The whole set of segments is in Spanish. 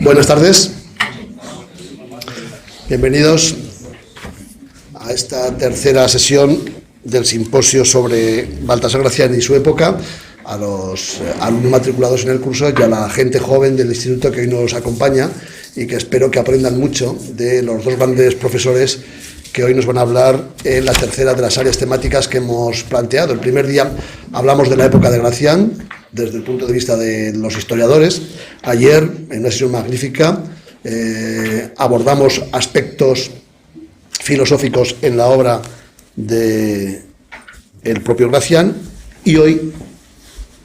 Buenas tardes. Bienvenidos a esta tercera sesión del simposio sobre Baltasar Gracián y su época, a los alumnos matriculados en el curso y a la gente joven del instituto que hoy nos acompaña y que espero que aprendan mucho de los dos grandes profesores que hoy nos van a hablar en la tercera de las áreas temáticas que hemos planteado. El primer día hablamos de la época de Gracián desde el punto de vista de los historiadores. Ayer, en una sesión magnífica, abordamos aspectos filosóficos en la obra del propio Gracián y hoy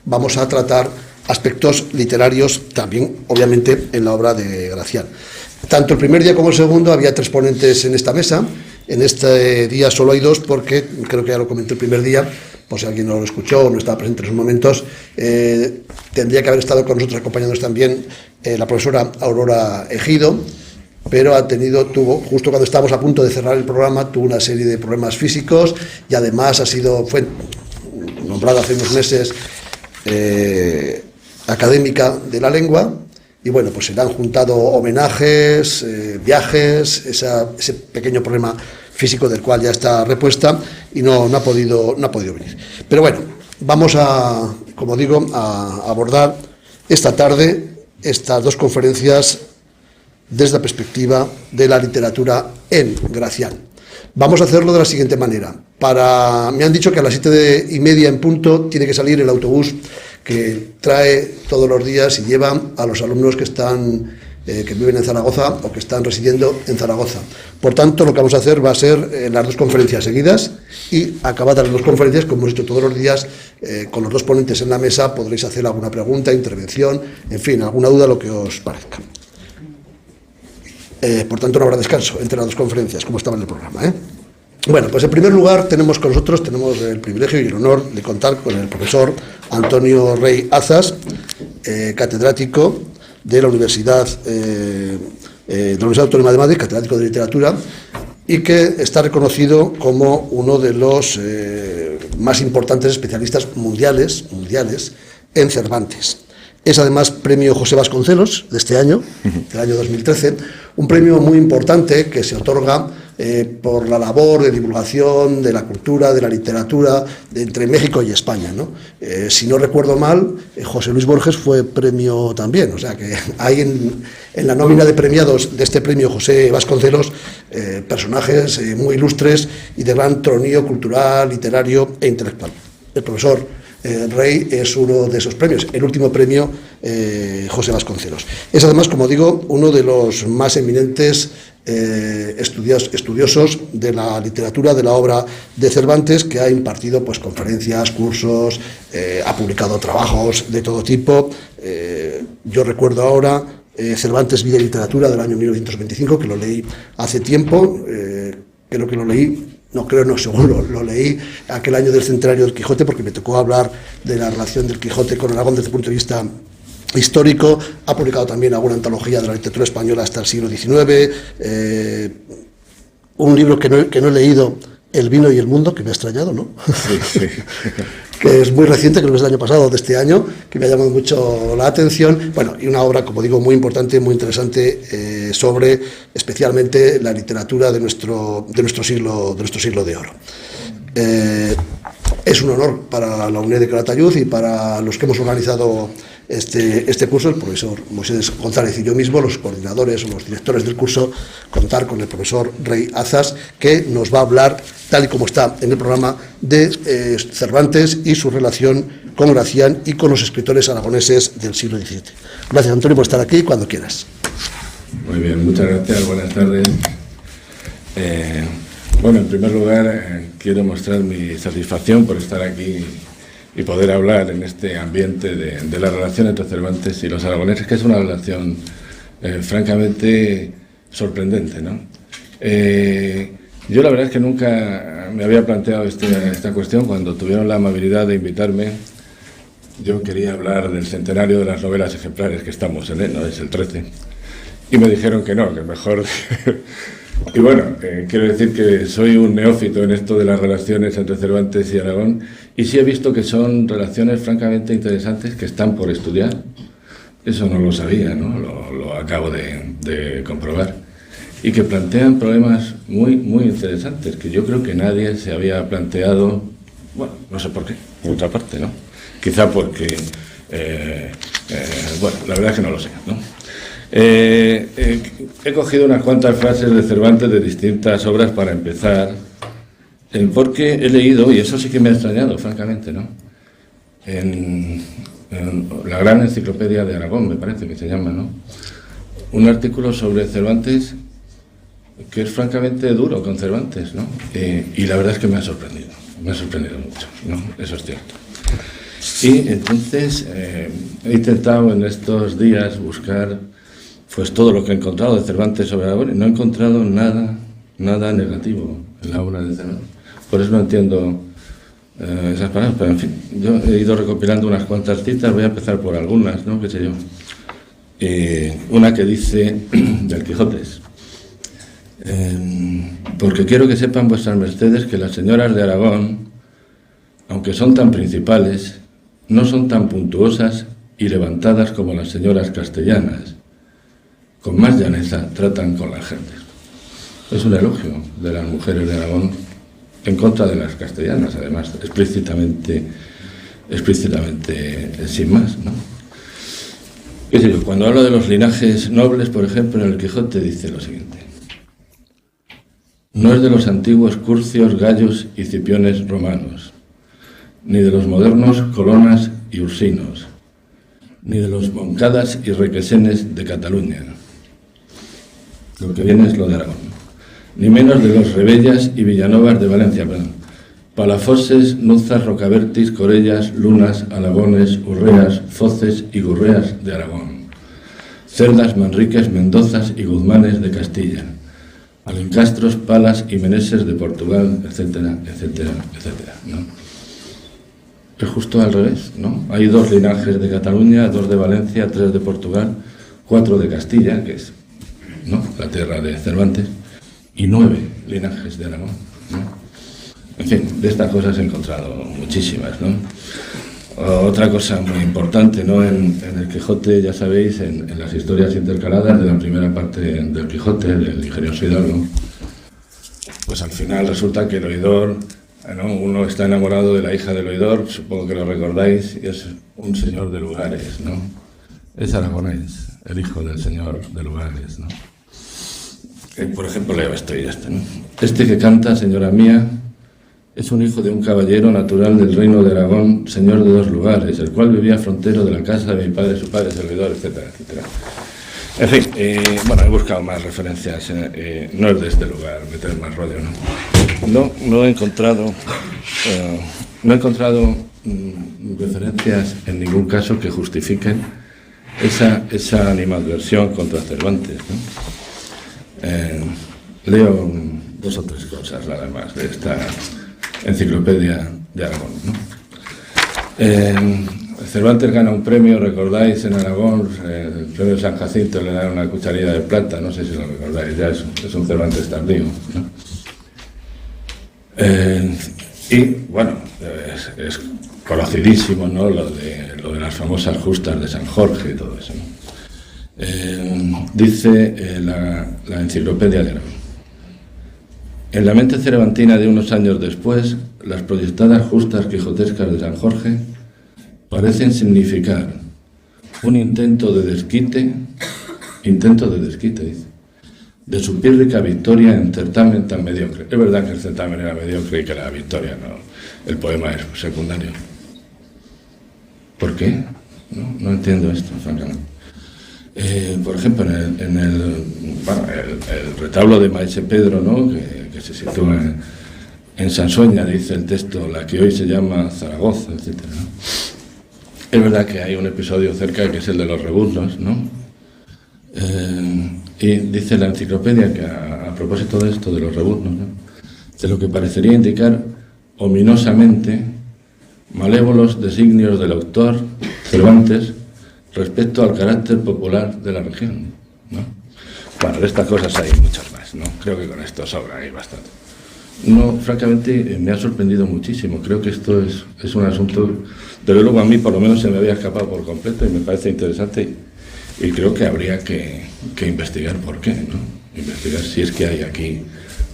vamos a tratar aspectos literarios también, obviamente, en la obra de Gracián. Tanto el primer día como el segundo había tres ponentes en esta mesa. En este día solo hay dos porque, creo que ya lo comenté el primer día, por si alguien no lo escuchó o no estaba presente en esos momentos, tendría que haber estado con nosotros acompañándonos también la profesora Aurora Ejido, pero tuvo, justo cuando estábamos a punto de cerrar el programa, tuvo una serie de problemas físicos y además fue nombrada hace unos meses académica de la lengua. Y bueno, pues se le han juntado homenajes, viajes, ese pequeño problema físico del cual ya está repuesta y no ha podido venir. Pero bueno, vamos como digo, a abordar esta tarde estas dos conferencias desde la perspectiva de la literatura en Gracián. Vamos a hacerlo de la siguiente manera. Me han dicho que a las 7:30 en punto tiene que salir el autobús que trae todos los días y lleva a los alumnos que viven en Zaragoza o que están residiendo en Zaragoza. Por tanto, lo que vamos a hacer va a ser las dos conferencias seguidas y acabadas las dos conferencias, como hemos hecho todos los días, con los dos ponentes en la mesa, podréis hacer alguna pregunta, intervención, en fin, alguna duda, lo que os parezca. Por tanto, no habrá descanso entre las dos conferencias, como estaba en el programa, Bueno, pues en primer lugar tenemos el privilegio y el honor de contar con el profesor Antonio Rey Azas, catedrático de la Universidad Autónoma de Madrid, catedrático de literatura, y que está reconocido como uno de los más importantes especialistas mundiales en Cervantes. Es además premio José Vasconcelos de este año, del año 2013, un premio muy importante que se otorga por la labor de divulgación de la cultura, de la literatura entre México y España, ¿no? Si no recuerdo mal, José Luis Borges fue premio también, o sea que hay en la nómina de premiados de este premio José Vasconcelos personajes muy ilustres y de gran tronío cultural, literario e intelectual. El profesor Rey es uno de esos premios, el último premio José Vasconcelos. Es además, como digo, uno de los más eminentes estudiosos de la literatura, de la obra de Cervantes, que ha impartido pues conferencias, cursos, ha publicado trabajos de todo tipo. Yo recuerdo ahora Cervantes, Vida y Literatura del año 1925, que lo leí hace tiempo, creo que lo leí. Seguro, lo leí aquel año del centenario del Quijote, porque me tocó hablar de la relación del Quijote con Aragón desde el punto de vista histórico. Ha publicado también alguna antología de la literatura española hasta el siglo XIX, un libro que no he leído, El vino y el mundo, que me ha extrañado, ¿no? Sí. Que es muy reciente, creo que es del año pasado o de este año, que me ha llamado mucho la atención. Bueno, y una obra, como digo, muy importante, muy interesante, sobre especialmente la literatura de nuestro siglo de oro. Es un honor para la UNED de Calatayud y para los que hemos organizado este curso, el profesor Moisés González y yo mismo, los coordinadores o los directores del curso, contar con el profesor Rey Azas, que nos va a hablar, tal y como está en el programa, de Cervantes y su relación con Gracián y con los escritores aragoneses del siglo XVII. Gracias, Antonio, por estar aquí cuando quieras. Muy bien, muchas gracias, buenas tardes. Bueno, en primer lugar, quiero mostrar mi satisfacción por estar aquí y poder hablar en este ambiente de la relación entre Cervantes y los aragoneses, que es una relación francamente sorprendente, ¿no? Yo la verdad es que nunca me había planteado esta cuestión. Cuando tuvieron la amabilidad de invitarme, yo quería hablar del centenario de las novelas ejemplares, que estamos en él, ¿no? Es el 13, y me dijeron que no, que mejor... Y bueno, quiero decir que soy un neófito en esto de las relaciones entre Cervantes y Aragón, y sí he visto que son relaciones francamente interesantes que están por estudiar. Eso no lo sabía, ¿no? acabo de comprobar, y que plantean problemas muy, muy interesantes, que yo creo que nadie se había planteado, bueno, no sé por qué, por otra parte, ¿no? Quizá porque, bueno, la verdad es que no lo sé, ¿no? He cogido unas cuantas frases de Cervantes de distintas obras para empezar, porque he leído, y eso sí que me ha extrañado, francamente, ¿no? En la gran enciclopedia de Aragón, me parece que se llama, ¿no? Un artículo sobre Cervantes que es francamente duro con Cervantes, ¿no? Y la verdad es que me ha sorprendido mucho, ¿no? Eso es cierto. Y entonces he intentado en estos días buscar pues todo lo que he encontrado de Cervantes sobre Aragón y no he encontrado nada negativo en la obra de Cervantes. Por eso no entiendo esas palabras, pero en fin, yo he ido recopilando unas cuantas citas, voy a empezar por algunas, ¿no? Qué sé yo. Una que dice del Quijote, porque quiero que sepan vuestras mercedes que las señoras de Aragón, aunque son tan principales, no son tan puntuosas y levantadas como las señoras castellanas, con más llaneza tratan con las gentes. Es un elogio de las mujeres de Aragón en contra de las castellanas, además, explícitamente sin más, ¿no? ¿Qué sé yo? Cuando habla de los linajes nobles, por ejemplo, en el Quijote dice lo siguiente: no es de los antiguos curcios, gallos y cipiones romanos, ni de los modernos colonas y ursinos, ni de los moncadas y requesenes de Cataluña. Lo que viene es lo de Aragón. Ni menos de los Rebellas y Villanovas de Valencia, Palafoses, Nuzas, Rocabertis, Corellas, Lunas, Alagones, Urreas, Foces y Gurreas de Aragón, Cerdas, Manriques, Mendozas y Guzmanes de Castilla, Alencastros, Palas y Meneses de Portugal, etcétera, etcétera, etcétera, ¿no? Es justo al revés, ¿no? Hay 2 linajes de Cataluña, 2 de Valencia, 3 de Portugal, 4 de Castilla, que es, ¿no?, la tierra de Cervantes, y 9 linajes de Aragón, ¿no? En fin, de estas cosas he encontrado muchísimas, ¿no? Otra cosa muy importante, ¿no? En el Quijote, ya sabéis, en las historias intercaladas de la primera parte del Quijote, del ingenioso Hidalgo, pues al final resulta que el oidor, ¿no?, uno está enamorado de la hija del oidor, supongo que lo recordáis, y es un señor de Lugares, ¿no? Es aragonés, el hijo del señor de Lugares, ¿no? Por ejemplo, leo esto y ya está, ¿no? Este que canta, señora mía, es un hijo de un caballero natural del reino de Aragón, señor de 2 lugares, el cual vivía frontero de la casa de mi padre, su padre, servidor, etcétera, etcétera. En fin, bueno, he buscado más referencias, no es de este lugar, meter más rollo, ¿no? No he encontrado referencias en ningún caso que justifiquen esa animadversión contra Cervantes, ¿no? Leo 2 o 3 cosas nada más de esta enciclopedia de Aragón, ¿no? Cervantes gana un premio, recordáis, en Aragón, el premio San Jacinto, le dan una cucharilla de plata, no sé si lo recordáis, ya es un Cervantes tardío, ¿no? Y bueno, es conocidísimo, ¿no?, lo de las famosas justas de San Jorge y todo eso, ¿no? Dice la enciclopedia de Aragón: en la mente cervantina de unos años después, las proyectadas justas quijotescas de San Jorge parecen significar un intento de desquite, dice, de su pírrica victoria en certamen tan mediocre. Es verdad que el certamen era mediocre y que la victoria no, el poema es secundario. ¿Por qué? No entiendo esto, francamente. Por ejemplo, en el retablo de Maese Pedro, ¿no?, que se sitúa en Sansueña, dice el texto, la que hoy se llama Zaragoza, etc., ¿no? Es verdad que hay un episodio cerca que es el de los rebuznos, ¿no? Y dice la enciclopedia que a propósito de esto, de los rebuznos, ¿no?, de lo que parecería indicar ominosamente malévolos designios del autor Cervantes respecto al carácter popular de la región, ¿no? Bueno, de estas cosas hay muchas más, ¿no? Creo que con esto sobra, hay bastante. No, francamente, me ha sorprendido muchísimo. Creo que esto es un asunto, desde luego a mí por lo menos se me había escapado por completo y me parece interesante y creo que habría que investigar por qué, ¿no? Investigar si es que hay aquí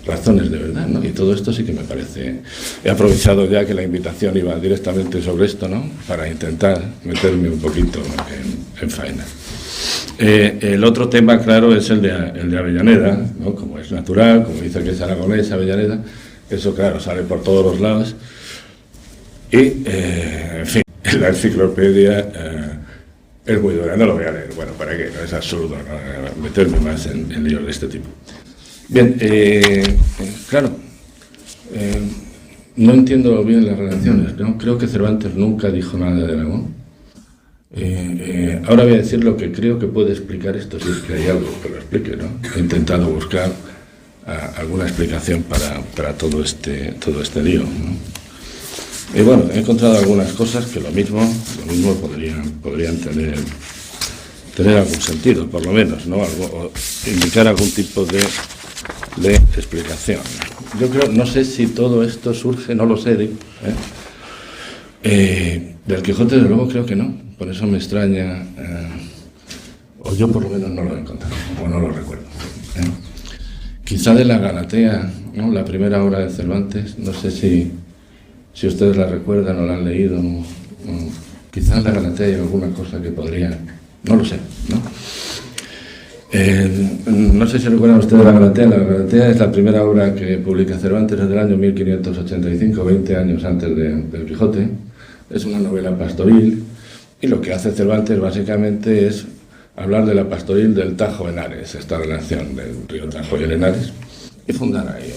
razones de verdad, ¿no? Y todo esto sí que me parece... He aprovechado ya que la invitación iba directamente sobre esto, ¿no? Para intentar meterme un poquito en faena. El otro tema, claro, es el de Avellaneda, ¿no? Como es natural, como dice que es aragonés, Avellaneda, eso, claro, sale por todos los lados. Y, en fin, la enciclopedia es muy dura, no lo voy a leer, bueno, ¿para qué? No, es absurdo, ¿no? Meterme más en líos de este tipo. Bien, claro, no entiendo bien las relaciones, ¿no? Creo que Cervantes nunca dijo nada de Aragón. Ahora voy a decir lo que creo que puede explicar esto, si es que hay algo que lo explique, ¿no? He intentado buscar alguna explicación para todo este lío, ¿no? Y bueno, he encontrado algunas cosas que lo mismo podrían tener algún sentido, por lo menos, ¿no? O indicar algún tipo de explicación. Yo creo, no sé si todo esto surge, no lo sé, del Quijote, desde luego creo que no, por eso me extraña, o yo por lo menos no lo he encontrado, o no lo recuerdo. Quizá de la Galatea, ¿no? La primera obra de Cervantes, no sé si ustedes la recuerdan o la han leído, quizá en la Galatea hay alguna cosa que podría, no lo sé, ¿no? No sé si recuerdan ustedes la Galatea. La Galatea es la primera obra que publica Cervantes desde el año 1585, 20 años antes del Quijote. Es una novela pastoril y lo que hace Cervantes básicamente es hablar de la pastoril del Tajo-Henares, esta relación del río Tajo y el Henares, y fundar ahí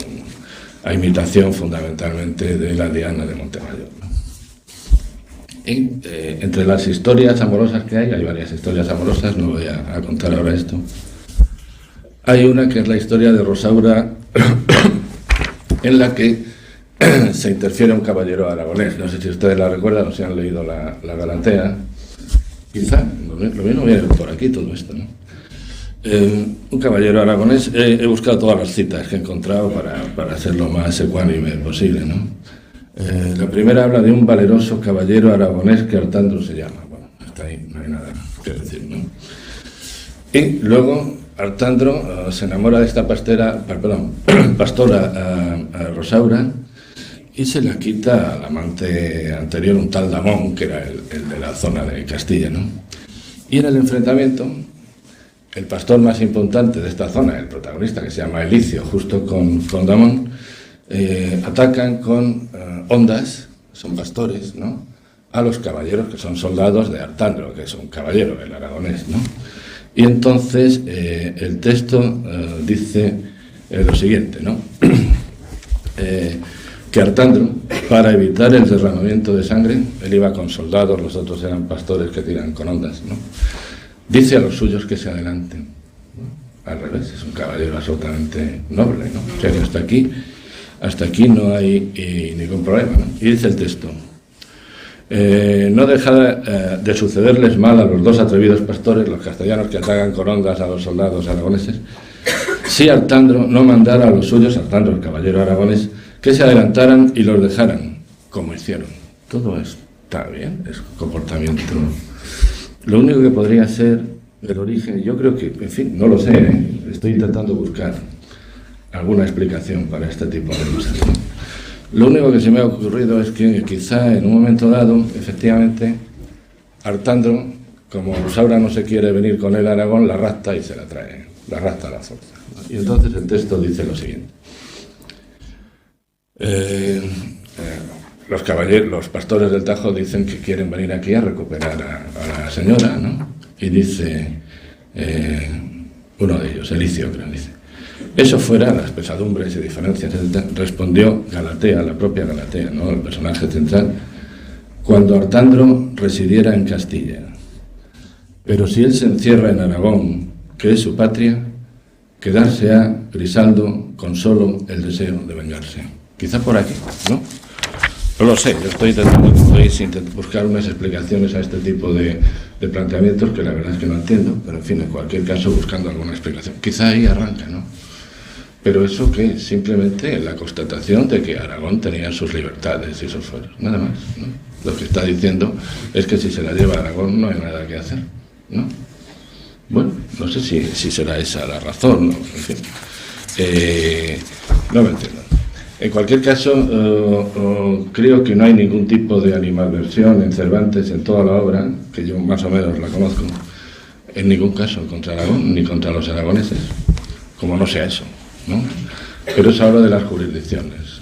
a imitación fundamentalmente de la Diana de Montemayor, ¿no? Y entre las historias amorosas que hay varias historias amorosas, no voy a contar ahora esto. Hay una que es la historia de Rosaura, en la que se interfiere un caballero aragonés. No sé si ustedes la recuerdan o si han leído la Galatea. Quizá, lo mismo viene por aquí todo esto, ¿no? Un caballero aragonés, he buscado todas las citas que he encontrado para hacer lo más ecuánime posible, ¿no? La primera habla de un valeroso caballero aragonés que Artandro se llama. Bueno, hasta ahí no hay nada que decir, ¿no? Y luego Artandro se enamora de esta pastora Rosaura, y se la quita al amante anterior, un tal Damón, que era el de la zona de Castilla, ¿no? Y en el enfrentamiento, el pastor más importante de esta zona, el protagonista, que se llama Elicio, justo con Damón, atacan con hondas, son pastores, ¿no?, a los caballeros que son soldados de Artandro, que es un caballero, el aragonés, ¿no? Y entonces el texto dice lo siguiente, ¿no? Que Artandro, para evitar el derramamiento de sangre, él iba con soldados, los otros eran pastores que tiran con hondas, ¿no?, dice a los suyos que se adelanten, ¿no? Al revés, es un caballero absolutamente noble, ¿no? O sea que hasta aquí no hay ningún problema, ¿no? Y dice el texto: no deja de sucederles mal a los dos atrevidos pastores, los castellanos, que atacan con hondas a los soldados aragoneses, si Artandro no mandara a los suyos, Artandro, el caballero aragonés, que se adelantaran y los dejaran, como hicieron. Todo está bien, es comportamiento. Lo único que podría ser el origen, yo creo que, en fin, no lo sé, estoy intentando buscar alguna explicación para este tipo de cosas, ¿no? Lo único que se me ha ocurrido es que quizá en un momento dado, efectivamente, Artandro, como Rosaura no se quiere venir con él a Aragón, la rapta y se la trae, la rapta a la fuerza, ¿no? Y entonces el texto dice lo siguiente: los pastores del Tajo dicen que quieren venir aquí a recuperar a la señora, ¿no? Y dice uno de ellos, Elicio, creo, dice: eso fuera las pesadumbres y diferencias, respondió Galatea, la propia Galatea, ¿no?, el personaje central, cuando Artandro residiera en Castilla. Pero si él se encierra en Aragón, que es su patria, quedarse a Grisaldo con solo el deseo de vengarse. Quizá por aquí, ¿no? No lo sé, yo estoy intentando buscar unas explicaciones a este tipo de planteamientos que la verdad es que no entiendo, pero en fin, en cualquier caso buscando alguna explicación. Quizá ahí arranca, ¿no? Pero eso que es simplemente la constatación de que Aragón tenía sus libertades y sus fueros, nada más, ¿no? Lo que está diciendo es que si se la lleva a Aragón no hay nada que hacer, ¿no? Bueno, no sé si será esa la razón, ¿no? En fin, no me entiendo. En cualquier caso, creo que no hay ningún tipo de animadversión en Cervantes, en toda la obra, que yo más o menos la conozco, en ningún caso contra Aragón ni contra los aragoneses, como no sea eso, ¿no? Pero eso habla de las jurisdicciones,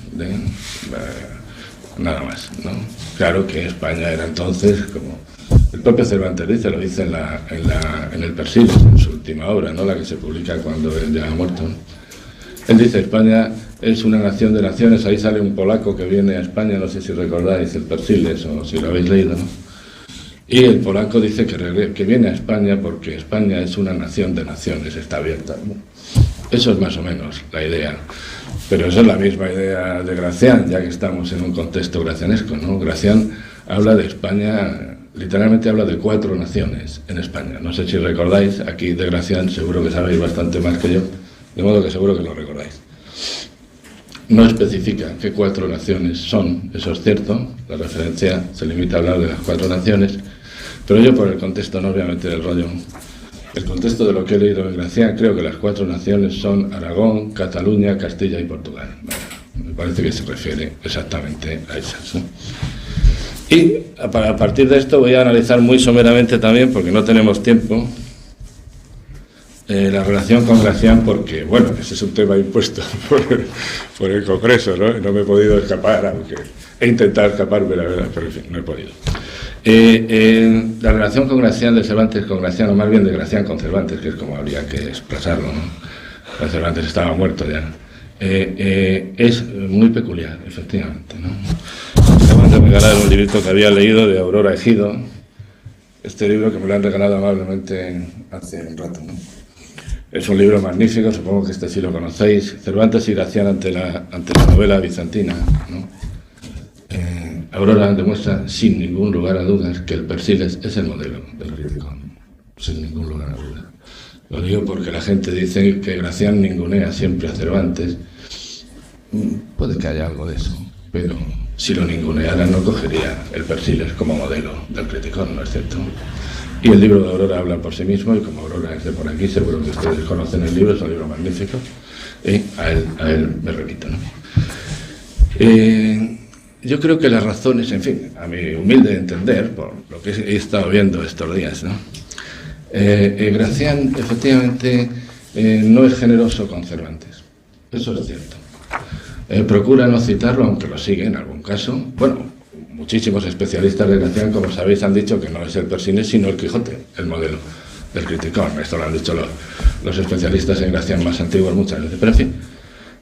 nada más, ¿no? Claro que España era entonces, como el propio Cervantes dice, lo dice en el Persiles, en su última obra, ¿no? La que se publica cuando él ya ha muerto, ¿no? Él dice, España es una nación de naciones. Ahí sale un polaco que viene a España, no sé si recordáis el Persiles o si lo habéis leído, ¿no? Y el polaco dice que viene a España porque España es una nación de naciones, está abierta, ¿no? Eso es más o menos la idea. Pero eso es la misma idea de Gracián, ya que estamos en un contexto gracianesco, ¿no? Gracián habla de España, literalmente habla de 4 naciones en España. No sé si recordáis, aquí de Gracián seguro que sabéis bastante más que yo, de modo que seguro que lo recordáis. No especifica qué 4 naciones son, eso es cierto, la referencia se limita a hablar de las 4 naciones, pero yo por el contexto, no voy a meter el rollo, el contexto de lo que he leído en Gracián, creo que las 4 naciones son Aragón, Cataluña, Castilla y Portugal. Bueno, me parece que se refiere exactamente a esas, ¿no? Y a partir de esto voy a analizar muy someramente también, porque no tenemos tiempo, la relación con Gracián, porque, bueno, ese es un tema impuesto por el Congreso, ¿no? No me he podido escapar, aunque he intentado escaparme, la verdad, pero en fin, no he podido. La relación con Gracián, de Cervantes con Gracián, o más bien de Gracián con Cervantes, que es como habría que expresarlo, ¿no? Cervantes estaba muerto ya. Es muy peculiar, efectivamente, ¿no? Cervantes me regalaron un librito que había leído de Aurora Ejido, este libro que me lo han regalado amablemente hace un rato, ¿no? Es un libro magnífico, supongo que este sí lo conocéis, Cervantes y Gracián ante la novela bizantina, ¿no? Aurora demuestra sin ningún lugar a dudas que el Persiles es el modelo del Criticón, sin ningún lugar a dudas. Lo digo porque la gente dice que Gracián ningunea siempre a Cervantes. Puede que haya algo de eso, pero si lo ninguneara no cogería el Persiles como modelo del Criticón, ¿no es cierto? Y el libro de Aurora habla por sí mismo, y como Aurora es de por aquí, seguro que ustedes conocen el libro, es un libro magnífico, y a él me remito, ¿no? Yo creo que las razones, en fin, a mi humilde entender, por lo que he estado viendo estos días, ¿no? Gracián, efectivamente, no es generoso con Cervantes, eso es cierto. Procura no citarlo, aunque lo sigue en algún caso. Bueno, muchísimos especialistas de Gracián, como sabéis, han dicho que no es el Persiles, sino el Quijote, el modelo del Criticón. Esto lo han dicho los especialistas en Gracián más antiguos muchas veces. Pero en fin,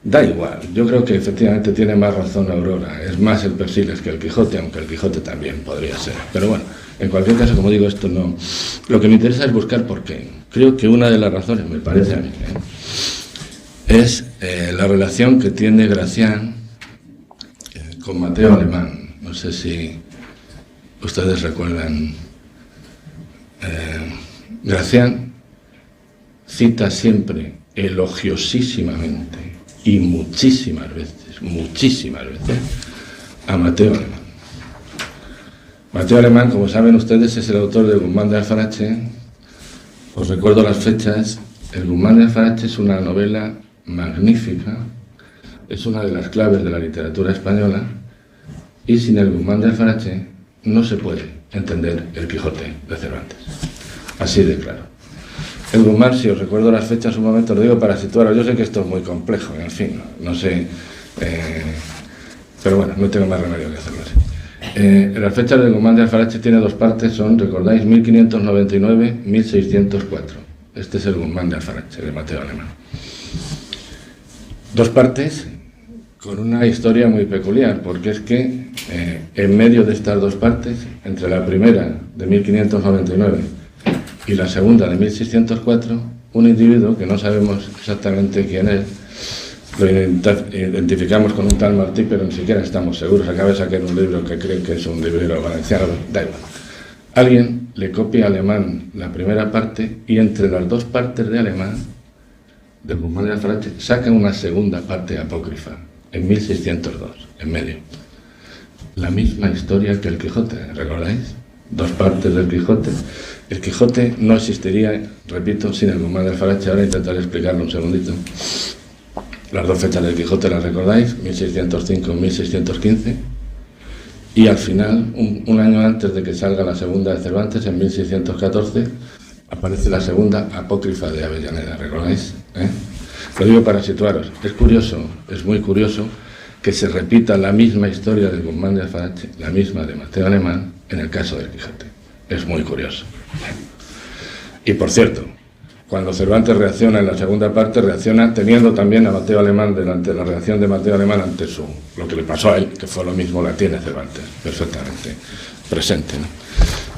da igual. Yo creo que efectivamente tiene más razón Aurora. Es más el Persiles que el Quijote, aunque el Quijote también podría ser. Pero bueno, en cualquier caso, como digo, esto no... Lo que me interesa es buscar por qué. Creo que una de las razones, me parece a mí, es la relación que tiene Gracián con Mateo Alemán. No sé si ustedes recuerdan. Gracián cita siempre elogiosísimamente y muchísimas veces, a Mateo Alemán. Mateo Alemán, como saben ustedes, es el autor de Guzmán de Alfarache. Os recuerdo las fechas. El Guzmán de Alfarache es una novela magnífica, es una de las claves de la literatura española, y sin el Guzmán de Alfarache no se puede entender el Quijote de Cervantes. Así de claro. El Guzmán, si os recuerdo las fechas un momento, lo digo para situaros. Yo sé que esto es muy complejo, en fin, no sé, pero bueno, no tengo más remedio que hacerlo así. Las fechas del Guzmán de Alfarache tiene 2 partes, son, recordáis, 1599, 1604. Este es el Guzmán de Alfarache, de Mateo Alemán. 2 partes con una historia muy peculiar, porque es que en medio de estas 2 partes, entre la primera de 1599 y la segunda de 1604, un individuo que no sabemos exactamente quién es, lo identificamos con un tal Martí, pero ni siquiera estamos seguros. Acaba de sacar un libro que creen que es un librero valenciano, da igual. Alguien le copia a Alemán la primera parte, y entre las 2 partes de Alemán, del Guzmán de Alfarache, saca una segunda parte apócrifa, en 1602, en medio. La misma historia que el Quijote, ¿recordáis? 2 partes del Quijote. El Quijote no existiría, repito, sin el Guzmán de Alfarache. Ahora intentaré explicarlo un segundito. Las 2 fechas del Quijote las recordáis, 1605 y 1615. Y al final, un año antes de que salga la segunda de Cervantes, en 1614, aparece la segunda apócrifa de Avellaneda, ¿recordáis? Lo digo para situaros. Es curioso, es muy curioso, que se repita la misma historia del Guzmán de Alfarache, la misma de Mateo Alemán, en el caso del Quijote. Es muy curioso. Y por cierto, cuando Cervantes reacciona en la segunda parte, reacciona teniendo también a Mateo Alemán delante. La reacción de Mateo Alemán ante lo que le pasó a él, que fue lo mismo, la tiene Cervantes perfectamente presente, ¿no?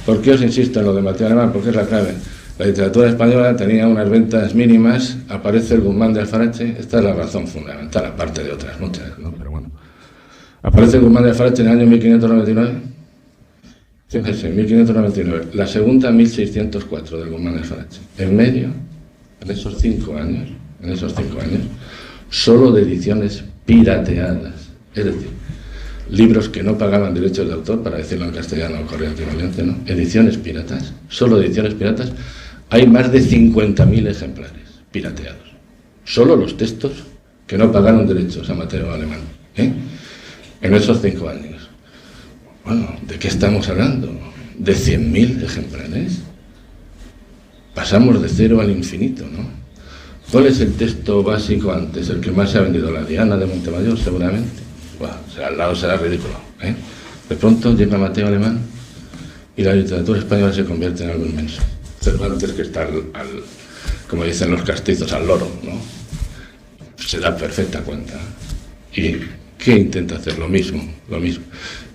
¿Por qué os insisto en lo de Mateo Alemán? Porque es la clave. La literatura española tenía unas ventas mínimas, aparece el Guzmán de Alfarache, esta es la razón fundamental, aparte de otras muchas, ¿no? Pero bueno, aparece el Guzmán de Alfarache en el año 1599, fíjense, 1599, la segunda 1604 del Guzmán de Alfarache. En medio, en esos 5 años, solo de ediciones pirateadas, es decir, libros que no pagaban derechos de autor, para decirlo en castellano corriente y valiente, ¿no? Ediciones piratas, solo ediciones piratas, hay más de 50.000 ejemplares pirateados. Solo los textos que no pagaron derechos a Mateo Alemán, en esos 5 años. Bueno, ¿de qué estamos hablando? ¿De 100.000 ejemplares? Pasamos de 0 al infinito, ¿no? ¿Cuál es el texto básico antes? El que más se ha vendido, la Diana de Montemayor, seguramente. Bueno, al lado será ridículo, De pronto llega Mateo Alemán y la literatura española se convierte en algo inmenso. Cervantes, que está como dicen los castizos, al loro, ¿no? Se da perfecta cuenta. ¿Y qué intenta hacer? Lo mismo.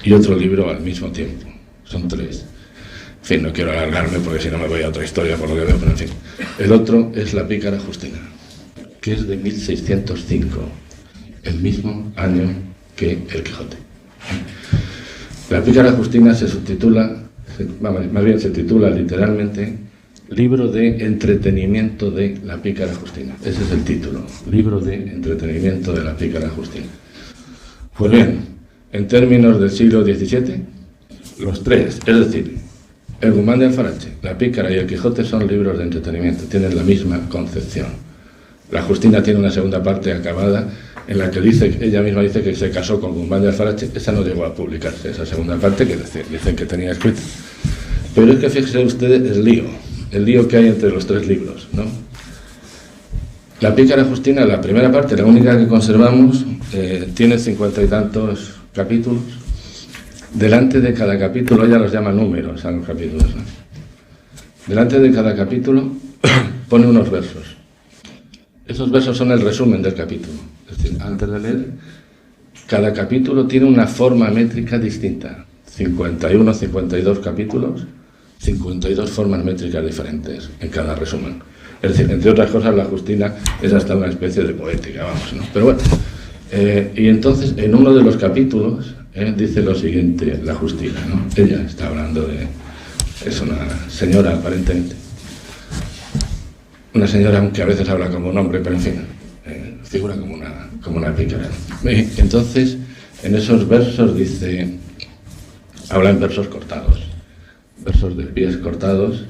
Y otro libro al mismo tiempo. Son 3. En fin, no quiero alargarme porque si no me voy a otra historia por lo que veo, pero en fin. El otro es La pícara Justina, que es de 1605, el mismo año que el Quijote. La pícara Justina se titula literalmente Libro de entretenimiento de la pícara Justina. Ese es el título, Libro de entretenimiento de la pícara Justina. Pues bien, en términos del siglo XVII, los 3, es decir, el Guzmán de Alfarache, la pícara y el Quijote son libros de entretenimiento, tienen la misma concepción. La Justina tiene una segunda parte acabada en la que ella misma dice que se casó con Guzmán de Alfarache. Esa no llegó a publicarse, esa segunda parte que dicen que tenía escrita. Pero es que fíjense ustedes el lío que hay entre los 3 libros, ¿no? La pícara Justina, la primera parte, la única que conservamos, tiene 50 y tantos capítulos. Delante de cada capítulo, ella los llama números a los capítulos, ¿no? Delante de cada capítulo pone unos versos. Esos versos son el resumen del capítulo. Es decir, antes de leer, cada capítulo tiene una forma métrica distinta. 51, 52 capítulos, 52 formas métricas diferentes en cada resumen. Es decir, entre otras cosas, la Justina es hasta una especie de poética, vamos, ¿no? Pero bueno, y entonces en uno de los capítulos dice lo siguiente, la Justina, ¿no? Ella está hablando es una señora aparentemente, una señora aunque a veces habla como un hombre, pero en fin, figura como una pícara. Entonces, en esos versos dice, habla en versos cortados, versos de pies cortados.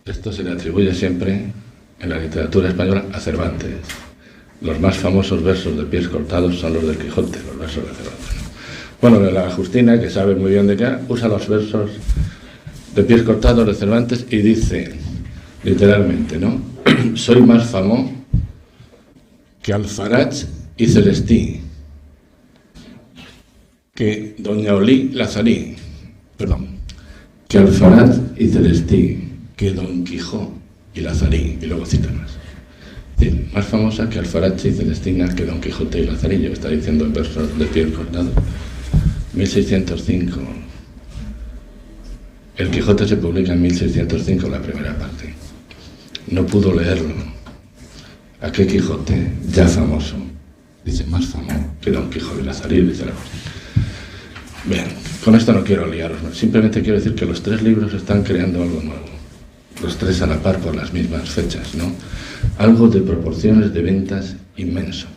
Esto se le atribuye siempre en la literatura española a Cervantes. Los más famosos versos de pies cortados son los del Quijote, los versos de Cervantes. Bueno, la Justina, que sabe muy bien de qué, usa los versos de pies cortados de Cervantes y dice, literalmente, ¿no? Soy más famoso que Alfarach y Celestí, que Doña Olí Lazarí, que Alfarach y Celestí, que Don Quijote y Lazarí, y luego cita más. Es decir, más famosa que Alfarache y Celestina, que Don Quijote y Lazarillo, está diciendo en versos de piel cortado. 1605. El Quijote se publica en 1605, la primera parte. No pudo leerlo. ¿A qué Quijote? Ya famoso. Dice, más famoso que Don Quijote y Lazarillo, dice la cosa. Bien, con esto no quiero liaros, ¿no? Simplemente quiero decir que los 3 libros están creando algo nuevo. Los 3 a la par por las mismas fechas, ¿no? Algo de proporciones de ventas inmenso.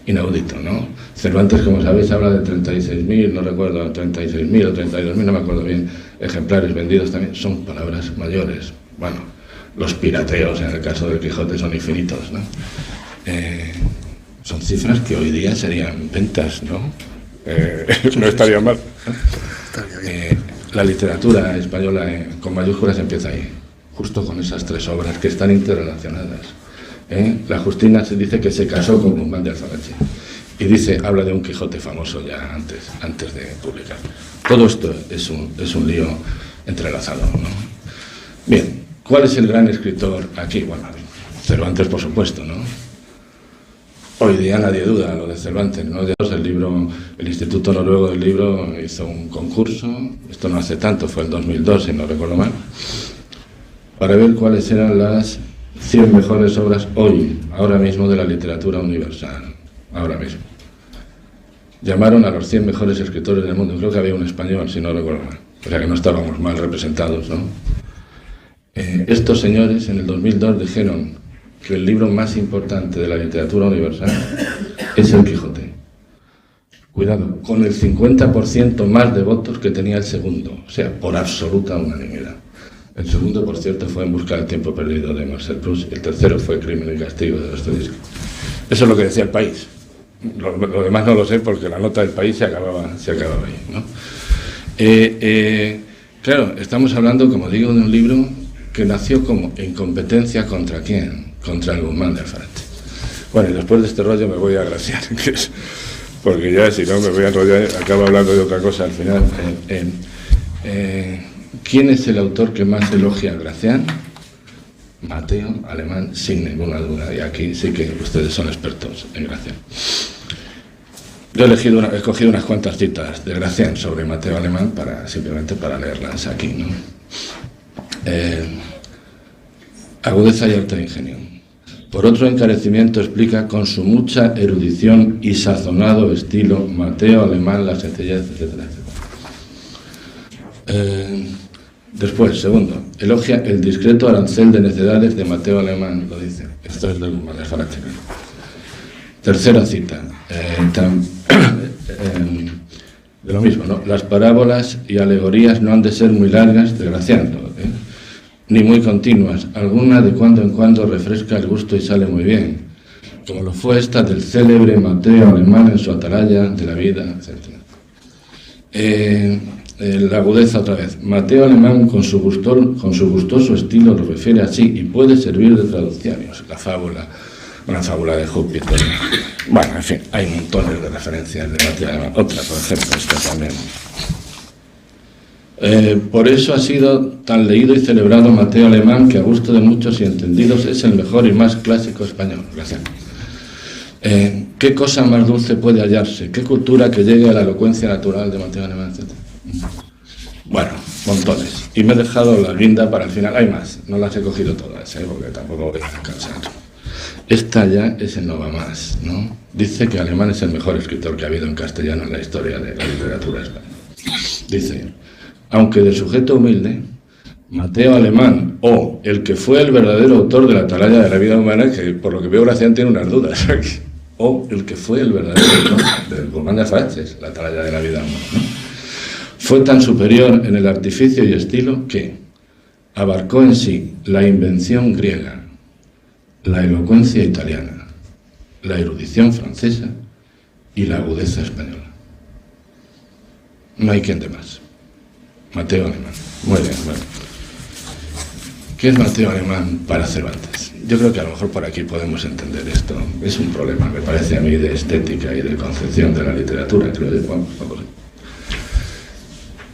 inaudito, ¿no? Cervantes, como sabéis, habla de 36.000, no recuerdo, 36.000 o 32.000, no me acuerdo bien, ejemplares vendidos también, son palabras mayores. Bueno, los pirateos, en el caso del Quijote, son infinitos, ¿no? Son cifras que hoy día serían ventas, ¿no? No estaría mal. La literatura española con mayúsculas empieza ahí, justo con esas tres obras que están interrelacionadas. La Justina se dice que se casó con Guzmán de Alfarache y habla de un Quijote famoso ya antes de publicar. Todo esto es un lío entrelazado, ¿no? Bien, ¿cuál es el gran escritor aquí? Bueno, Cervantes, por supuesto, ¿no? Hoy día nadie duda lo de Cervantes, ¿no? El Instituto Noruego del Libro hizo un concurso, esto no hace tanto, fue el 2002, si no recuerdo mal, para ver cuáles eran las 100 mejores obras ahora mismo, de la literatura universal, ahora mismo. Llamaron a los 100 mejores escritores del mundo, creo que había un español, si no recuerdo mal, o sea que no estábamos mal representados, ¿no? Estos señores en el 2002 dijeron que el libro más importante de la literatura universal es el Quijote. Cuidado, con el 50% más de votos que tenía el segundo, o sea, por absoluta unanimidad. El segundo, por cierto, fue En busca del tiempo perdido, de Marcel Proust, y el tercero fue Crimen y castigo, de Dostoyevski. Eso es lo que decía El País. Lo demás no lo sé porque la nota del País se acababa ahí, ¿no? Claro, estamos hablando, como digo, de un libro que nació como en competencia ¿contra quién? Contra el Guzmán de Alfarache. Bueno, y después de este rollo me voy a Gracián, porque ya si no me voy a enrollar, acabo hablando de otra cosa al final. ¿Quién es el autor que más elogia a Gracián? Mateo Alemán, sin ninguna duda, y aquí sí que ustedes son expertos en Gracián. Yo he escogido unas cuantas citas de Gracián sobre Mateo Alemán simplemente para leerlas aquí, ¿no? Agudeza y arte de ingenio. Por otro encarecimiento explica con su mucha erudición y sazonado estilo Mateo Alemán la sencillez, etcétera, etcétera. Después, segundo, elogia el discreto arancel de necedades de Mateo Alemán, lo dice. Esto es del Guzmán de Alfarache. Tercera cita, de lo mismo, ¿no? Las parábolas y alegorías no han de ser muy largas, desgraciando, ni muy continuas. Alguna de cuando en cuando refresca el gusto y sale muy bien, como lo fue esta del célebre Mateo Alemán en su atalaya de la vida, etc. La agudeza otra vez. Mateo Alemán con su gustoso estilo lo refiere así y puede servir de traducción. La fábula, una fábula de Júpiter. Bueno, en fin, hay montones de referencias de Mateo Alemán. Otra, por ejemplo, esta también. Por eso ha sido tan leído y celebrado Mateo Alemán, que a gusto de muchos y entendidos es el mejor y más clásico español. Gracias. ¿Qué cosa más dulce puede hallarse? ¿Qué cultura que llegue a la elocuencia natural de Mateo Alemán, etcétera? Bueno, montones. Y me he dejado la guinda para el final. Hay más, no las he cogido todas, porque tampoco voy a cansar. Esta ya es el no va más, ¿no? Dice que Alemán es el mejor escritor que ha habido en castellano en la historia de la literatura española. Dice, aunque de sujeto humilde, Mateo Alemán, o el que fue el verdadero autor de la atalaya de la vida humana, que por lo que veo Gracián tiene unas dudas aquí, o el que fue el verdadero autor del Guzmán de Alfarache, la atalaya de la vida humana, ¿no? Fue tan superior en el artificio y estilo que abarcó en sí la invención griega, la elocuencia italiana, la erudición francesa y la agudeza española. No hay quien de más. Mateo Alemán. Muy bien, bueno. ¿Qué es Mateo Alemán para Cervantes? Yo creo que a lo mejor por aquí podemos entender esto. Es un problema, me parece a mí, de estética y de concepción de la literatura, creo que vamos.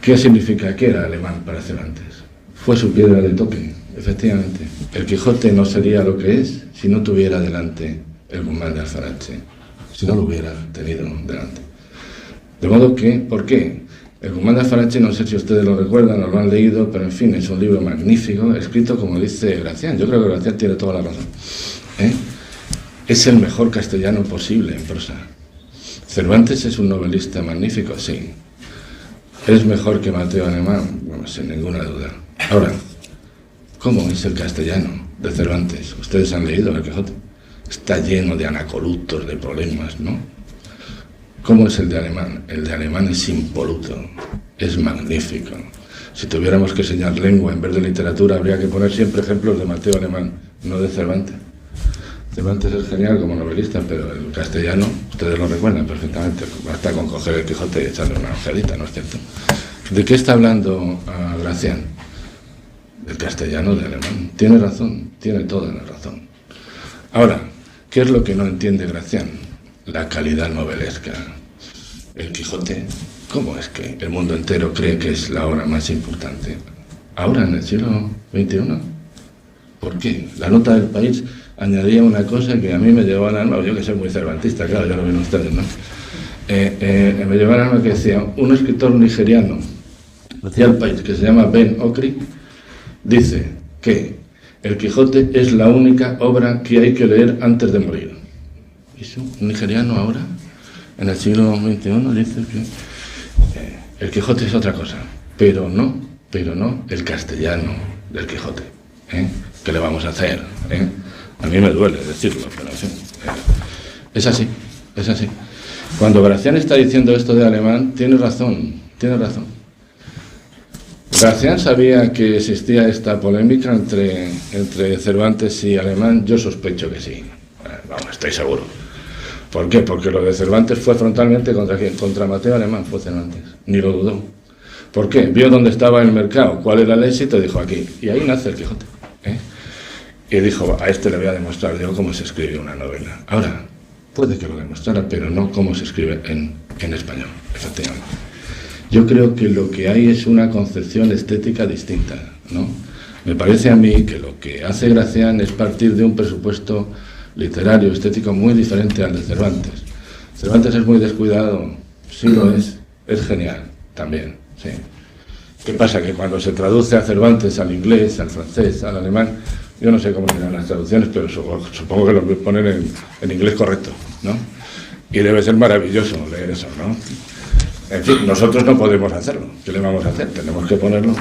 ¿Qué significa que era Alemán para Cervantes? Fue su piedra de toque, efectivamente. El Quijote no sería lo que es si no tuviera delante el Guzmán de Alfarache, si no lo hubiera tenido delante. De modo que, ¿por qué? El Guzmán de Alfarache, no sé si ustedes lo recuerdan o lo han leído, pero en fin, es un libro magnífico, escrito como dice Gracián. Yo creo que Gracián tiene toda la razón. Es el mejor castellano posible en prosa. Cervantes es un novelista magnífico, sí. ¿Es mejor que Mateo Alemán? Bueno, sin ninguna duda. Ahora, ¿cómo es el castellano de Cervantes? ¿Ustedes han leído El Quijote? está lleno de anacolutos, de problemas, ¿no? ¿Cómo es el de alemán? El de alemán es impoluto, es magnífico. Si tuviéramos que enseñar lengua en vez de literatura, habría que poner siempre ejemplos de Mateo Alemán, no de Cervantes. Cervantes es genial como novelista, pero el castellano, ustedes lo recuerdan perfectamente, basta con coger el Quijote y echarle una ojeadita, ¿no es cierto? ¿De qué está hablando Gracián? Del castellano, de alemán. Tiene razón, tiene toda la razón. Ahora, ¿qué es lo que no entiende Gracián? La calidad novelesca. El Quijote, ¿cómo es que el mundo entero cree que es la obra más importante? Ahora, en el siglo XXI. ¿Por qué? La nota del País añadía una cosa que a mí me llevó al alma, yo que soy muy cervantista, claro, ya lo ven ustedes, ¿no? Me llevó al alma que decía, un escritor nigeriano, decía el País, que se llama Ben Okri, dice que el Quijote es la única obra que hay que leer antes de morir. ¿Y eso? ¿Un nigeriano ahora, en el siglo XXI, dice que el Quijote es otra cosa? Pero no el castellano del Quijote. ¿Qué le vamos a hacer? A mí me duele decirlo, pero en fin, es así, es así. Cuando Gracián está diciendo esto de alemán, tiene razón. Gracián sabía que existía esta polémica entre Cervantes y Alemán. Yo sospecho que sí. Vamos, estoy seguro. ¿Por qué? Porque lo de Cervantes fue frontalmente contra quién, contra Mateo Alemán, fue Cervantes. Ni lo dudó. ¿Por qué? Vio dónde estaba el mercado, cuál era el éxito, y dijo aquí. Y ahí nace el Quijote. Y dijo, a este le voy a demostrar yo cómo se escribe una novela. Ahora, puede que lo demostrara, pero no cómo se escribe en español, efectivamente. Yo creo que lo que hay es una concepción estética distinta, ¿no? Me parece a mí que lo que hace Gracián es partir de un presupuesto literario, estético muy diferente al de Cervantes. Cervantes es muy descuidado, sí lo es genial también, sí. ¿Qué pasa? Que cuando se traduce a Cervantes al inglés, al francés, al alemán, yo no sé cómo serán las traducciones, pero supongo que lo ponen en inglés correcto, ¿no? Y debe ser maravilloso leer eso, ¿no? En fin, nosotros no podemos hacerlo. ¿Qué le vamos a hacer? Tenemos que ponerlo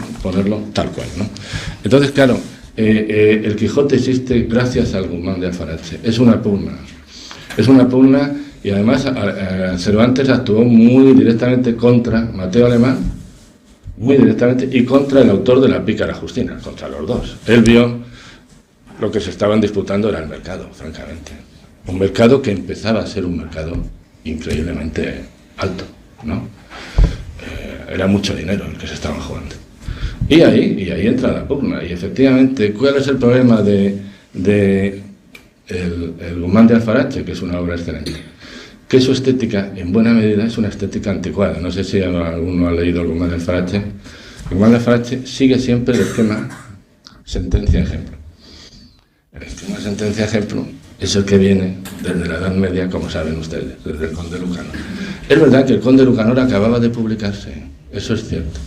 tal cual, ¿no? Entonces, claro, el Quijote existe gracias al Guzmán de Alfarache. Es una pugna. Es una pugna y además Cervantes actuó muy directamente contra Mateo Alemán, muy directamente, y contra el autor de La pícara Justina, contra los dos. Él vio lo que se estaban disputando era el mercado, francamente. Un mercado que empezaba a ser un mercado increíblemente alto, ¿no? Era mucho dinero el que se estaban jugando. Y ahí entra la pugna. Y efectivamente, ¿cuál es el problema de el Guzmán de Alfarache, que es una obra excelente? Que su estética, en buena medida, es una estética anticuada. No sé si alguno ha leído el Guzmán de Alfarache. El Guzmán de Alfarache sigue siempre el esquema sentencia-ejemplo. El esquema sentencia-ejemplo es el que viene desde la Edad Media, como saben ustedes, desde el Conde Lucanor. Es verdad que el Conde Lucanor acababa de publicarse, eso es cierto.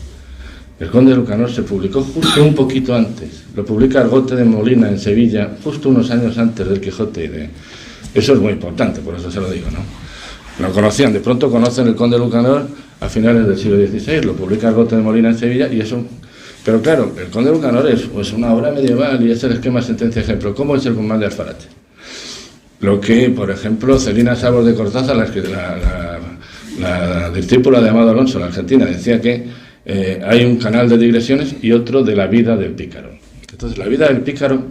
El Conde Lucanor se publicó justo un poquito antes. Lo publica Argote de Molina en Sevilla, justo unos años antes del Quijote. Eso es muy importante, por eso se lo digo, ¿no? Lo conocían, de pronto conocen el Conde Lucanor a finales del siglo XVI, lo publica Argote de Molina en Sevilla y eso... Pero claro, el Conde Lucanor es una obra medieval y es el esquema sentencia-ejemplo. ¿Cómo es el Guzmán de Alfarache? Lo que, por ejemplo, Celina Savos de Cortázar, la discípula de Amado Alonso, la argentina, decía que hay un canal de digresiones y otro de la vida del pícaro. Entonces, la vida del pícaro,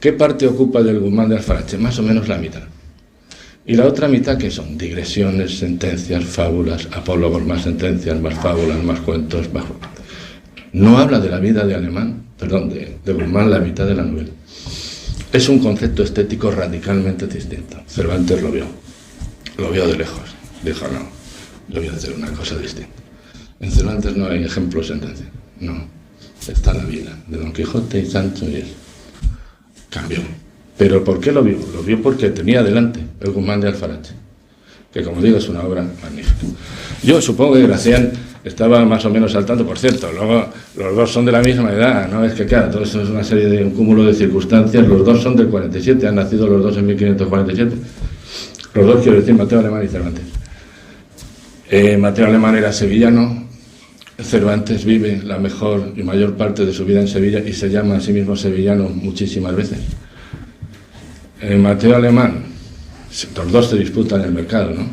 ¿qué parte ocupa del Guzmán de Alfarache? Más o menos la mitad. Y la otra mitad, ¿qué son? Digresiones, sentencias, fábulas, apólogos, más sentencias, más fábulas, más cuentos, más... No habla de la vida de Alemán, perdón, de Guzmán, la mitad de la novela. Es un concepto estético radicalmente distinto. Cervantes lo vio de lejos. Dijo, no, yo voy a hacer una cosa distinta. En Cervantes no hay ejemplo sentencia, no. Está la vida de Don Quijote y Sancho y eso. Cambió. ¿Pero por qué lo vio? Lo vio porque tenía delante el Guzmán de Alfarache, que como digo es una obra magnífica. Yo supongo que Gracián estaba más o menos al tanto, por cierto, luego los dos son de la misma edad, ¿no? Es que claro, todo eso es una serie de un cúmulo de circunstancias, los dos son del 47, han nacido los dos en 1547, los dos quiero decir Mateo Alemán y Cervantes. Mateo Alemán era sevillano, Cervantes vive la mejor y mayor parte de su vida en Sevilla y se llama a sí mismo sevillano muchísimas veces. Mateo Alemán, los dos se disputan el mercado, ¿no?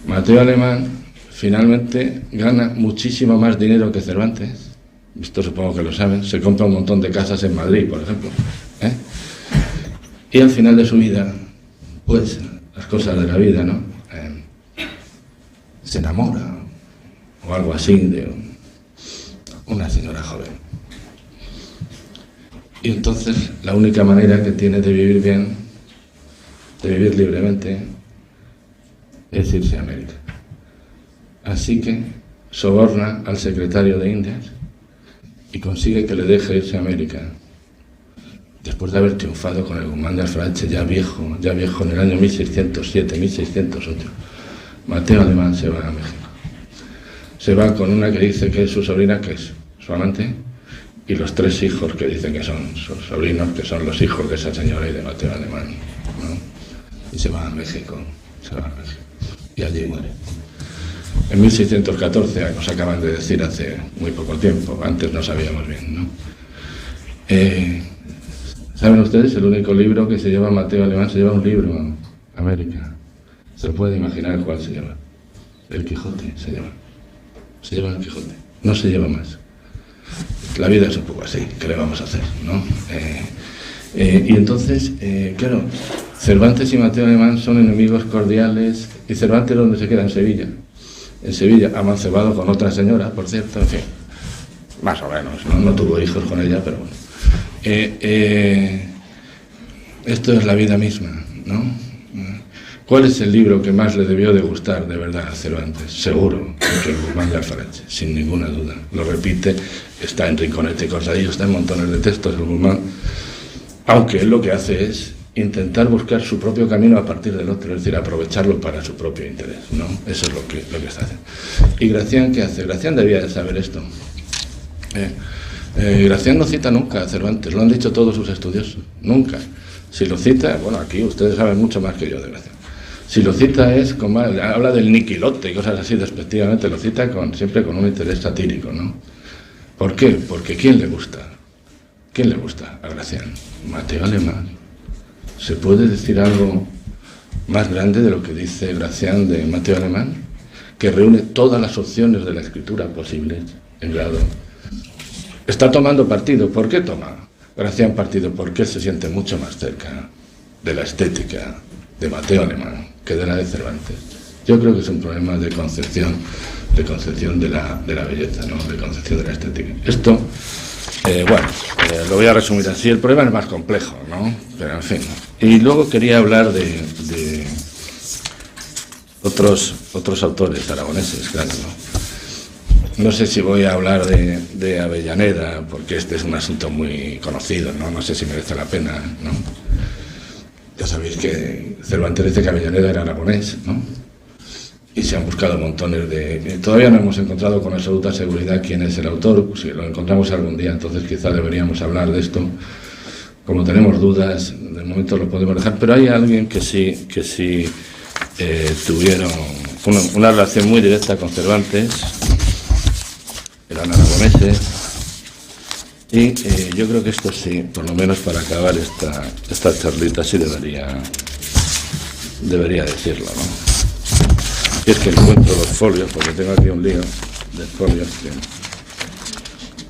Mateo Alemán finalmente gana muchísimo más dinero que Cervantes. Esto supongo que lo saben. Se compra un montón de casas en Madrid, por ejemplo, ¿eh? Y al final de su vida, pues, las cosas de la vida, ¿no? Se enamora, o algo así, de una señora joven. Y entonces, la única manera que tiene de vivir bien, de vivir libremente, es irse a América. Así que soborna al secretario de Indias y consigue que le deje irse a América. Después de haber triunfado con el Guzmán de Alfarache, ya viejo en el año 1607, 1608, Mateo Alemán se va a México. Se va con una que dice que es su sobrina, que es su amante, y los 3 hijos que dicen que son sus sobrinos, que son los hijos de esa señora y de Mateo Alemán, ¿no? Y se va a México, y allí muere. En 1614, nos acaban de decir hace muy poco tiempo, antes no sabíamos bien, ¿no? ¿Saben ustedes? El único libro que se lleva Mateo Alemán, se lleva un libro a América. Se puede imaginar cuál se lleva. El Quijote se lleva. Se lleva el Quijote. No se lleva más. La vida es un poco así. ¿Qué le vamos a hacer, no? Y entonces, claro, Cervantes y Mateo Alemán son enemigos cordiales. ¿Y Cervantes dónde se queda? En Sevilla. En Sevilla, amancebado con otra señora, por cierto, en fin. Más o menos. No tuvo hijos con ella, pero bueno. Esto es la vida misma, ¿no? ¿Cuál es el libro que más le debió de gustar de verdad a Cervantes? Seguro que el Guzmán de Alfarache, sin ninguna duda. Lo repite, está en Rinconete y Corsadillo, está en montones de textos el Guzmán, aunque él lo que hace es intentar buscar su propio camino a partir del otro, es decir, aprovecharlo para su propio interés, ¿no? Eso es lo que está haciendo. ¿Y Gracián qué hace? Gracián debía de saber esto. Gracián no cita nunca a Cervantes, lo han dicho todos sus estudiosos, nunca. Si lo cita, bueno, aquí ustedes saben mucho más que yo de Gracián. Si lo cita es como, habla del niquilote y cosas así despectivamente, lo cita siempre con un interés satírico, ¿no? ¿Por qué? Porque ¿quién le gusta? ¿Quién le gusta a Gracián? Mateo Alemán. ¿Se puede decir algo más grande de lo que dice Gracián de Mateo Alemán? Que reúne todas las opciones de la escritura posibles en grado. Está tomando partido. ¿Por qué toma Gracián partido? Porque él se siente mucho más cerca de la estética de Mateo Alemán que de la de Cervantes. Yo creo que es un problema de concepción de la belleza, ¿no? De concepción de la estética. Esto, lo voy a resumir así. El problema es más complejo, ¿no? Pero en fin. Y luego quería hablar de otros autores aragoneses, claro, ¿no? No sé si voy a hablar de Avellaneda, porque este es un asunto muy conocido, ¿no? No sé si merece la pena, ¿no? Ya sabéis que Cervantes dice que Avellaneda era aragonés, ¿no? Y se han buscado montones todavía no hemos encontrado con absoluta seguridad quién es el autor. Si lo encontramos algún día, entonces quizá deberíamos hablar de esto. Como tenemos dudas, de momento lo podemos dejar, pero hay alguien que sí tuvieron una relación muy directa con Cervantes, eran aragoneses, y yo creo que esto sí, por lo menos para acabar esta charlita, sí debería decirlo, ¿no? Y es que encuentro los folios, porque tengo aquí un lío de folios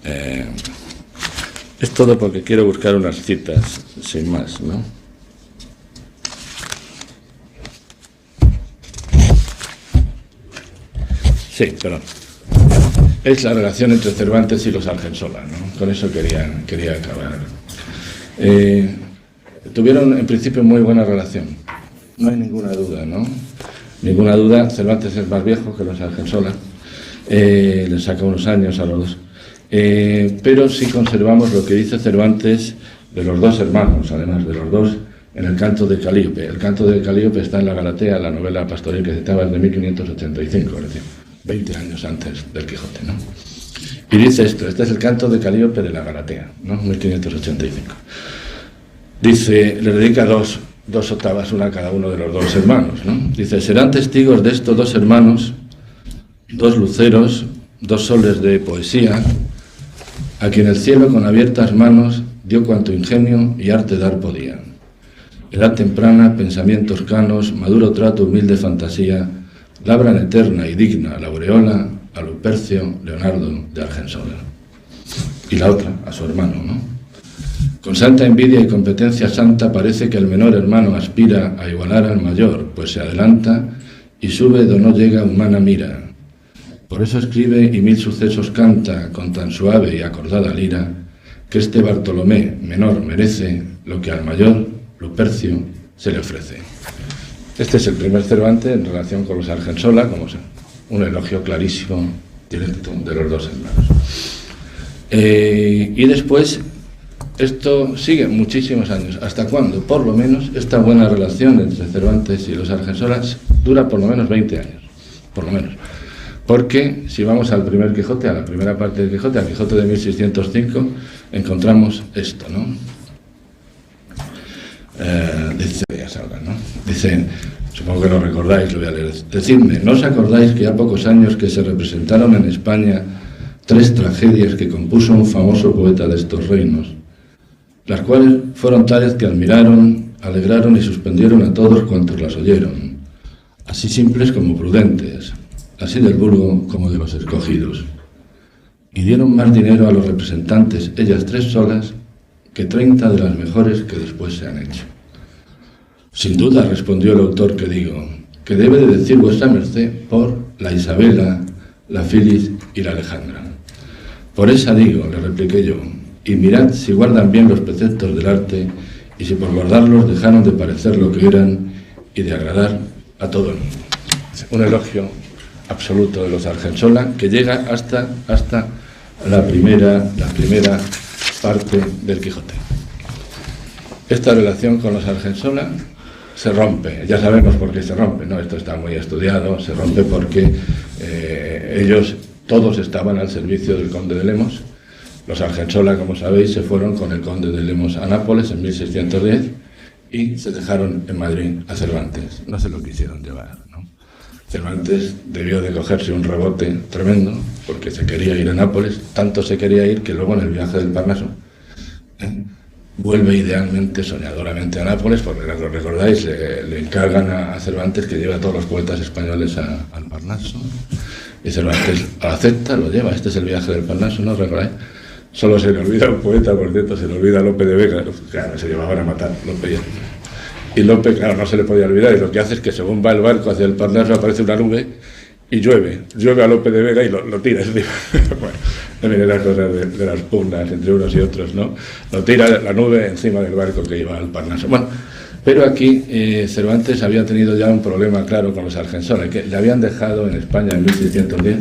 que... es todo porque quiero buscar unas citas, sin más, ¿no? Sí, perdón. Es la relación entre Cervantes y los Argensola, ¿no? Con eso quería acabar. Tuvieron en principio muy buena relación, no hay ninguna duda, ¿no? Ninguna duda. Cervantes es más viejo que los Argensola, le saca unos años a los dos, pero sí conservamos lo que dice Cervantes de los dos hermanos, además de los dos, en el Canto de Calíope. El Canto de Calíope está en la Galatea, la novela pastoril que citaba es de 1585, es decir, 20 años antes del Quijote, ¿no? Y dice esto, este es el Canto de Calíope de la Galatea, ¿no? 1585. Dice, le dedica dos octavas, una a cada uno de los dos hermanos, ¿no? Dice, serán testigos de estos dos hermanos, dos luceros, dos soles de poesía, a quien el cielo con abiertas manos dio cuanto ingenio y arte dar podía. Edad temprana, pensamientos canos, maduro trato, humilde fantasía, labran eterna y digna a la aureola, a Lupercio, Leonardo de Argensola. Y la otra, a su hermano, ¿no? Con santa envidia y competencia santa parece que el menor hermano aspira a igualar al mayor, pues se adelanta y sube do no llega humana mira. Por eso escribe y mil sucesos canta con tan suave y acordada lira, que este Bartolomé menor merece lo que al mayor, Lupercio, se le ofrece. Este es el primer Cervantes en relación con los Argensola, como un elogio clarísimo, directo de los dos hermanos. Y después, esto sigue muchísimos años. ¿Hasta cuándo? Por lo menos esta buena relación entre Cervantes y los Argensola dura por lo menos 20 años. Por lo menos. Porque si vamos al primer Quijote, a la primera parte del Quijote, al Quijote de 1605, encontramos esto, ¿no? Dice, supongo que lo recordáis, lo voy a leer. Decidme, ¿no os acordáis que ha pocos años que se representaron en España 3 tragedias que compuso un famoso poeta de estos reinos, las cuales fueron tales que admiraron, alegraron y suspendieron a todos cuantos las oyeron, así simples como prudentes, así del vulgo como de los escogidos, y dieron más dinero a los representantes, ellas 3 solas, que 30 de las mejores que después se han hecho? Sin duda, respondió el autor que digo, que debe de decir vuestra merced por la Isabela, la Filis y la Alejandra. Por esa digo, le repliqué yo, y mirad si guardan bien los preceptos del arte, y si por guardarlos dejaron de parecer lo que eran y de agradar a todo el mundo. Un elogio absoluto de los Argensola que llega hasta la primera parte del Quijote. Esta relación con los Argensola se rompe, ya sabemos por qué se rompe, ¿no? Esto está muy estudiado, se rompe porque ellos todos estaban al servicio del conde de Lemos. Los Argensola, como sabéis, se fueron con el conde de Lemos a Nápoles en 1610 y se dejaron en Madrid a Cervantes, no se lo quisieron llevar, ¿no? Cervantes debió de cogerse un rebote tremendo porque se quería ir a Nápoles, tanto se quería ir que luego en el viaje del Parnaso vuelve idealmente, soñadoramente a Nápoles, porque lo recordáis, le encargan a Cervantes que lleve a todos los poetas españoles al Parnaso, y Cervantes acepta, lo lleva. Este es el viaje del Parnaso, ¿no recordáis? Solo se le olvida un poeta, por cierto, se le olvida Lope de Vega, claro, se llevaban a matar Lope y Lope, claro, no se le podía olvidar, y lo que hace es que según va el barco hacia el Parnaso aparece una nube y llueve a Lope de Vega y lo tira. Bueno, también era cosa de las pugnas entre unos y otros, ¿no? Lo tira la nube encima del barco que iba al Parnaso. Bueno, pero aquí Cervantes había tenido ya un problema claro con los Argensola, que le habían dejado en España en 1610.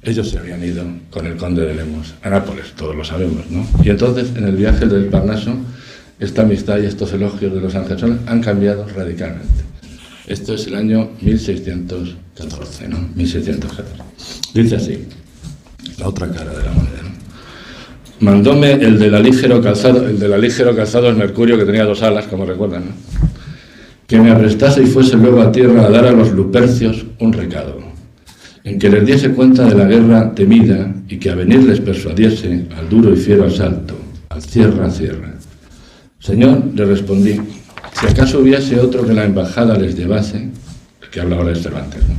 Ellos se habían ido con el conde de Lemos a Nápoles, todos lo sabemos, ¿no? Y entonces en el viaje del Parnaso esta amistad y estos elogios de los Argensola han cambiado radicalmente. Esto es el año 1614, ¿no? 1614. Dice así, la otra cara de la moneda, ¿no? Mandóme el de la ligero calzado es Mercurio, que tenía 2 alas, como recuerdan, ¿no? Que me aprestase y fuese luego a tierra a dar a los lupercios un recado, en que les diese cuenta de la guerra temida y que a venir les persuadiese al duro y fiero asalto, al cierra. Señor, le respondí, si acaso hubiese otro que la embajada les llevase, el que habla ahora es Cervantes, ¿no?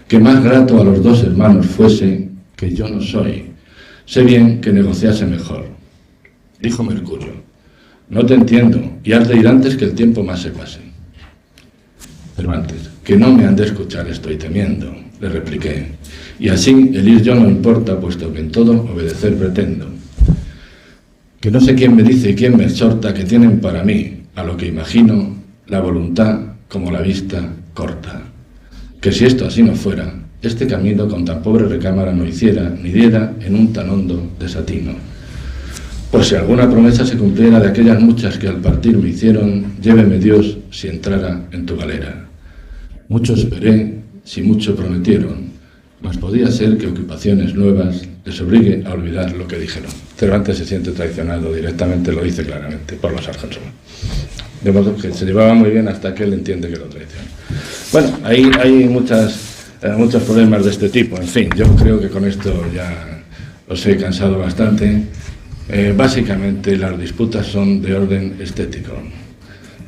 Que más grato a los 2 hermanos fuese, que yo no soy. Sé bien que negociase mejor. Dijo Mercurio, no te entiendo, y has de ir antes que el tiempo más se pase. Cervantes, que no me han de escuchar, estoy temiendo, le repliqué, y así el ir yo no importa, puesto que en todo obedecer pretendo. Que no sé quién me dice y quién me exhorta que tienen para mí, a lo que imagino, la voluntad como la vista corta. Que si esto así no fuera, este camino con tan pobre recámara no hiciera, ni diera en un tan hondo desatino. Por si alguna promesa se cumpliera de aquellas muchas que al partir me hicieron, lléveme Dios si entrara en tu galera. Mucho esperé, si mucho prometieron, mas podía ser que ocupaciones nuevas les obligue a olvidar lo que dijeron. Cervantes se siente traicionado, directamente lo dice claramente, por los Argensola. De modo que se llevaba muy bien hasta que él entiende que lo traiciona. Bueno, ahí hay muchos problemas de este tipo. En fin, yo creo que con esto ya os he cansado bastante. Básicamente las disputas son de orden estético.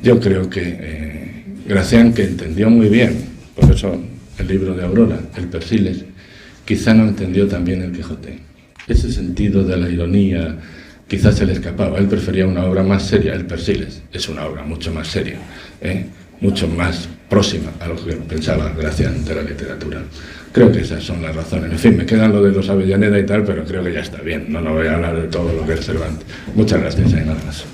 yo creo que Gracián, que entendió muy bien, por eso el libro de Aurora, el Persiles, quizá no entendió también el Quijote. Ese sentido de la ironía quizás se le escapaba. Él prefería una obra más seria. El Persiles es una obra mucho más seria, mucho más próxima a lo que pensaba Gracián de la literatura. Creo que esas son las razones. En fin, me quedan lo de los Avellaneda y tal, pero creo que ya está bien. No voy a hablar de todo lo que es Cervantes. Muchas gracias, nada más.